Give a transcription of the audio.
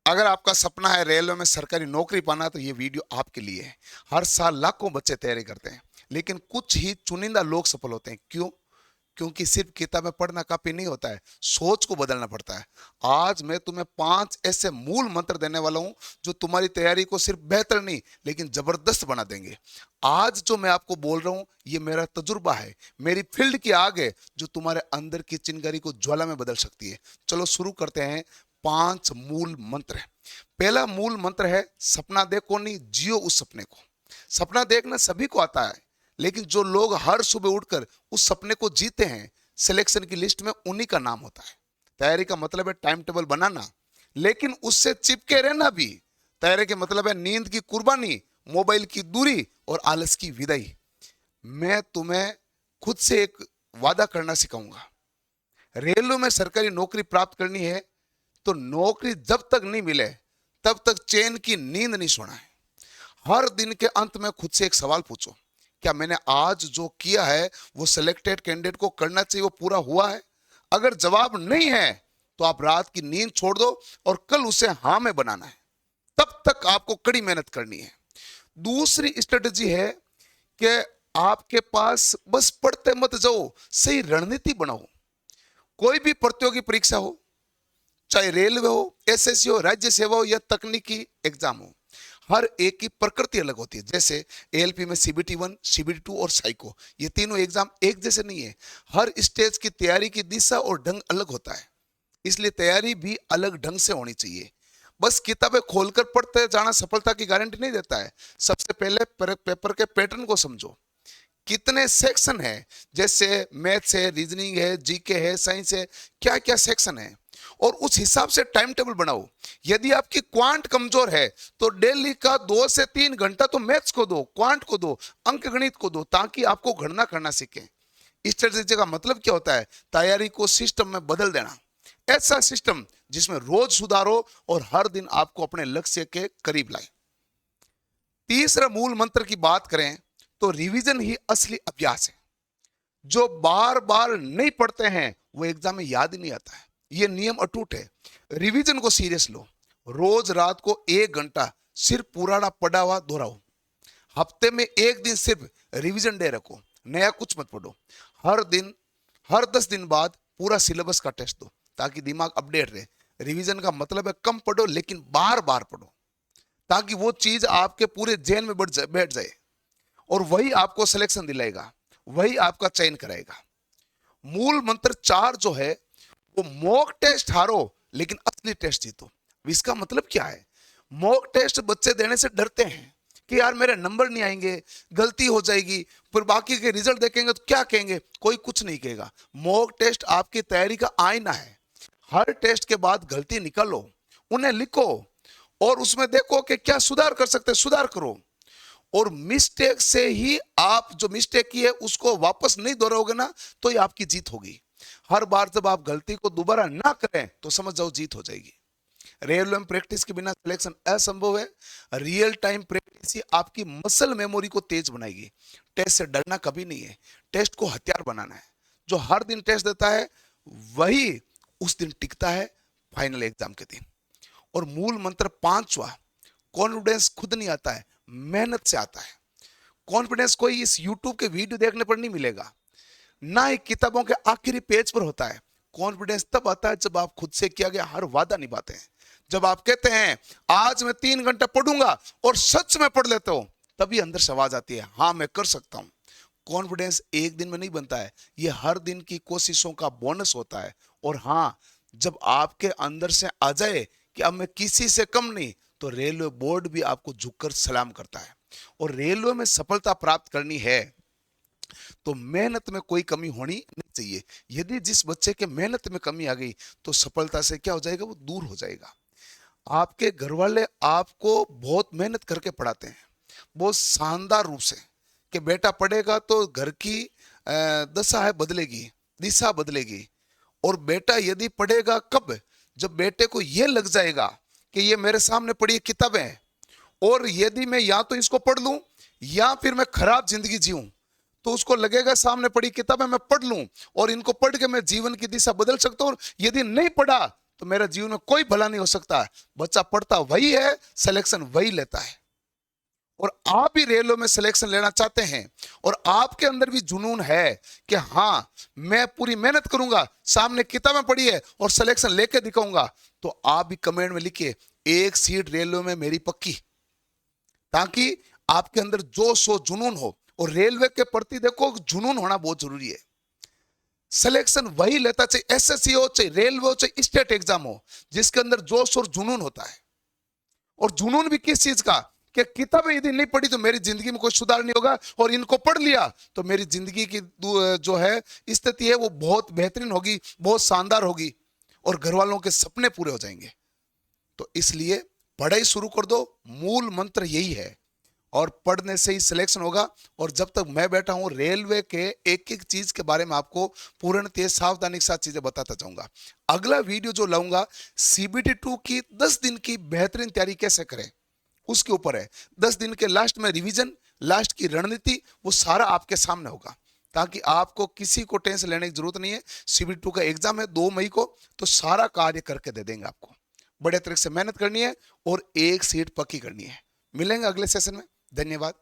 अगर आपका सपना है रेलवे में सरकारी नौकरी पाना तो ये वीडियो आपके लिए है। हर साल लाखों बच्चे तैयारी करते हैं, लेकिन कुछ ही चुनिंदा लोग सफल होते हैं। क्यों? क्योंकि सिर्फ किताबें पढ़ना काफी नहीं होता है, सोच को बदलना पड़ता है। आज मैं तुम्हें 5 ऐसे मूल मंत्र देने वाला हूं जो तुम्हारी तैयारी को सिर्फ बेहतर नहीं लेकिन जबरदस्त बना देंगे। आज जो मैं आपको बोल रहा हूं ये मेरा तजुर्बा है, मेरी फील्ड की आग है जो तुम्हारे अंदर की चिंगारी को ज्वाला में बदल सकती है। चलो शुरू करते हैं। 5 मूल मंत्र है। पहला मूल मंत्र है, सपना देखो नहीं, जियो उस सपने को। सपना देखना सभी को आता है, लेकिन जो लोग हर सुबह उठकर उस सपने को जीते हैं, सिलेक्शन की लिस्ट में उन्हीं का नाम होता है। तैयारी का मतलब है टाइम टेबल बनाना, लेकिन उससे चिपके रहना भी। तैयारी का मतलब है नींद की कुर्बानी, मोबाइल की दूरी और आलस की विदाई। मैं तुम्हें खुद से एक वादा करना सिखाऊंगा। रेलवे में सरकारी नौकरी प्राप्त करनी है तो नौकरी जब तक नहीं मिले तब तक चैन की नींद नहीं सोना है। हर दिन के अंत में खुद से एक सवाल पूछो, क्या मैंने आज जो किया है वो सिलेक्टेड कैंडिडेट को करना चाहिए, वो पूरा हुआ है? अगर जवाब नहीं है तो आप रात की नींद छोड़ दो और कल उसे हाँ में बनाना है। तब तक आपको कड़ी मेहनत करनी है। दूसरी स्ट्रेटेजी है कि आपके पास बस पढ़ते मत जाओ, सही रणनीति बनाओ। कोई भी प्रतियोगी परीक्षा हो, चाहे रेलवे हो, एसएससी हो, राज्य सेवा हो या तकनीकी एग्जाम हो, हर एक की प्रकृति अलग होती है। जैसे एएलपी में सीबीटी 1, सीबीटी 2 और साइको, ये तीनों एग्जाम एक जैसे नहीं है। हर स्टेज की तैयारी की दिशा और ढंग अलग होता है, इसलिए तैयारी भी अलग ढंग से होनी चाहिए। बस किताबें खोलकर पढ़ते जाना सफलता की गारंटी नहीं देता है। सबसे पहले पेपर के पैटर्न को समझो। कितने सेक्शन है, जैसे मैथ्स है, रीजनिंग है, जीके है, साइंस है, क्या क्या सेक्शन है, और उस हिसाब से टाइम टेबल बनाओ। यदि आपकी क्वांट कमजोर है तो डेली का 2 से 3 घंटा तो मैथ्स को दो, क्वांट को दो, अंक गणित को दो, ताकि आपको गणना करना सीखें। स्ट्रेटेजी का मतलब क्या होता है? तैयारी को सिस्टम में बदल देना। ऐसा सिस्टम जिसमें रोज सुधारो और हर दिन आपको अपने लक्ष्य के करीब लाए। तीसरा मूल मंत्र की बात करें तो रिवीजन ही असली अभ्यास है। जो बार बार नहीं पढ़ते हैं वो एग्जाम में याद ही नहीं आता है। ये नियम अटूट है। रिवीजन को सीरियस लो। रोज रात को 1 घंटा सिर्फ पुराना पढ़ा हुआ दोहराओ। हफ्ते में एक दिन सिर्फ रिवीजन डे रखो, नया कुछ मत पढ़ो। हर दिन, हर 10 दिन बाद पूरा सिलेबस का टेस्ट दो ताकि दिमाग अपडेट रहे। रिवीजन का मतलब है कम पढ़ो लेकिन बार बार पढ़ो, ताकि वो चीज आपके पूरे जेल में बैठ जाए और वही आपको सिलेक्शन दिलाएगा, वही आपका चयन कराएगा। मूल मंत्र 4 जो है वो मॉक टेस्ट हारो लेकिन असली टेस्ट जीतो। इसका मतलब क्या है? मॉक टेस्ट बच्चे देने से डरते हैं कि यार मेरे नंबर नहीं आएंगे, गलती हो जाएगी, फिर बाकी के रिजल्ट देखेंगे तो क्या कहेंगे। कोई कुछ नहीं कहेगा। मॉक टेस्ट आपकी तैयारी का आईना है। हर टेस्ट के बाद गलती निकालो, उन्हें लिखो और उसमें देखो कि क्या सुधार कर सकते, सुधार करो। और मिस्टेक से ही, आप जो मिस्टेक की है उसको वापस नहीं दोहराओगे ना, तो ये आपकी जीत होगी। हर बार जब आप गलती को दोबारा ना करें तो समझ जाओ जीत हो जाएगी। रेलवे में प्रैक्टिस के बिना सिलेक्शन असंभव है। रियल टाइम प्रैक्टिस ही आपकी मसल मेमोरी को तेज बनाएगी। टेस्ट से डरना कभी नहीं है, टेस्ट को हथियार बनाना है। जो हर दिन टेस्ट देता है वही उस दिन टिकता है, फाइनल एग्जाम के दिन। और मूल मंत्र 5वां, कॉन्फिडेंस खुद नहीं आता है, मेहनत से आता है। कॉन्फिडेंस कोई इस यूट्यूब के वीडियो देखने पर नहीं मिलेगा, ना ही किताबों के आखिरी पेज पर होता है। कॉन्फिडेंस तब आता है जब आप खुद से किया गया हर वादा निभाते हैं। जब आप कहते हैं आज मैं 3 घंटा पढ़ूंगा और सच में पढ़ लेते हो, तभी अंदर से आवाज आती है हाँ मैं कर सकता हूं। कॉन्फिडेंस एक दिन में नहीं बनता है, ये हर दिन की कोशिशों का बोनस होता है। और हाँ, जब आपके अंदर से आ जाए कि अब मैं किसी से कम नहीं, तो रेलवे बोर्ड भी आपको झुककर सलाम करता है। और रेलवे में सफलता प्राप्त करनी है तो मेहनत में कोई कमी होनी नहीं चाहिए। यदि जिस बच्चे के मेहनत में कमी आ गई तो सफलता से क्या हो जाएगा, वो दूर हो जाएगा। आपके घर वाले आपको बहुत मेहनत करके पढ़ाते हैं, बहुत शानदार रूप से, कि बेटा पढ़ेगा तो घर की दशा है बदलेगी, दिशा बदलेगी। और बेटा यदि पढ़ेगा कब? जब बेटे को यह लग जाएगा कि ये मेरे सामने पड़ी किताबें हैं और यदि मैं या तो इसको पढ़ लूं या फिर मैं खराब जिंदगी जीऊं, तो उसको लगेगा सामने पड़ी किताबें मैं पढ़ लूं और इनको पढ़ के मैं जीवन की दिशा बदल सकता हूं। यदि नहीं पढ़ा तो मेरा जीवन में कोई भला नहीं हो सकता। बच्चा पढ़ता वही है, सिलेक्शन वही लेता है। और आप भी रेलवे में सिलेक्शन लेना चाहते हैं और आपके अंदर भी जुनून है कि हाँ मैं पूरी मेहनत करूंगा, सामने किताबें पढ़ी है और सिलेक्शन लेके दिखाऊंगा, तो आप भी कमेंट में लिखिए एक सीट रेलवे में मेरी पक्की, ताकि आपके अंदर जोश हो, जुनून हो। और रेलवे के प्रति देखो जुनून होना बहुत जरूरी है। सिलेक्शन वही लेता, चाहे एसएससी हो, चाहे रेलवे हो, चाहे स्टेट एग्जाम हो, जिसके अंदर जोश और जुनून होता है। और जुनून भी किस चीज का, कि किताबें यदि नहीं पढ़ी तो मेरी जिंदगी में कोई सुधार नहीं होगा, और इनको पढ़ लिया तो मेरी जिंदगी की जो है स्थिति है वो बहुत बेहतरीन होगी, बहुत शानदार होगी, और घर वालों के सपने पूरे हो जाएंगे। तो इसलिए पढ़ाई शुरू कर दो, मूल मंत्र यही है, और पढ़ने से ही सिलेक्शन होगा। और जब तक मैं बैठा हूं रेलवे के एक एक चीज के बारे में आपको पूर्णतः सावधानी के साथ चीजें बताता जाऊंगा। अगला वीडियो जो लाऊंगा सीबीटी 2 की 10 दिन की बेहतरीन तैयारी कैसे करें उसके ऊपर है। 10 दिन के लास्ट में रिवीजन, लास्ट की रणनीति, वो सारा आपके सामने होगा, ताकि आपको किसी को टेंशन लेने की जरूरत नहीं है। सीबीटी 2 का एग्जाम है 2 मई को, तो सारा कार्य करके दे देंगे आपको। बड़े तरीके से मेहनत करनी है और एक सीट पक्की करनी है। मिलेंगे अगले सेशन में। धन्यवाद।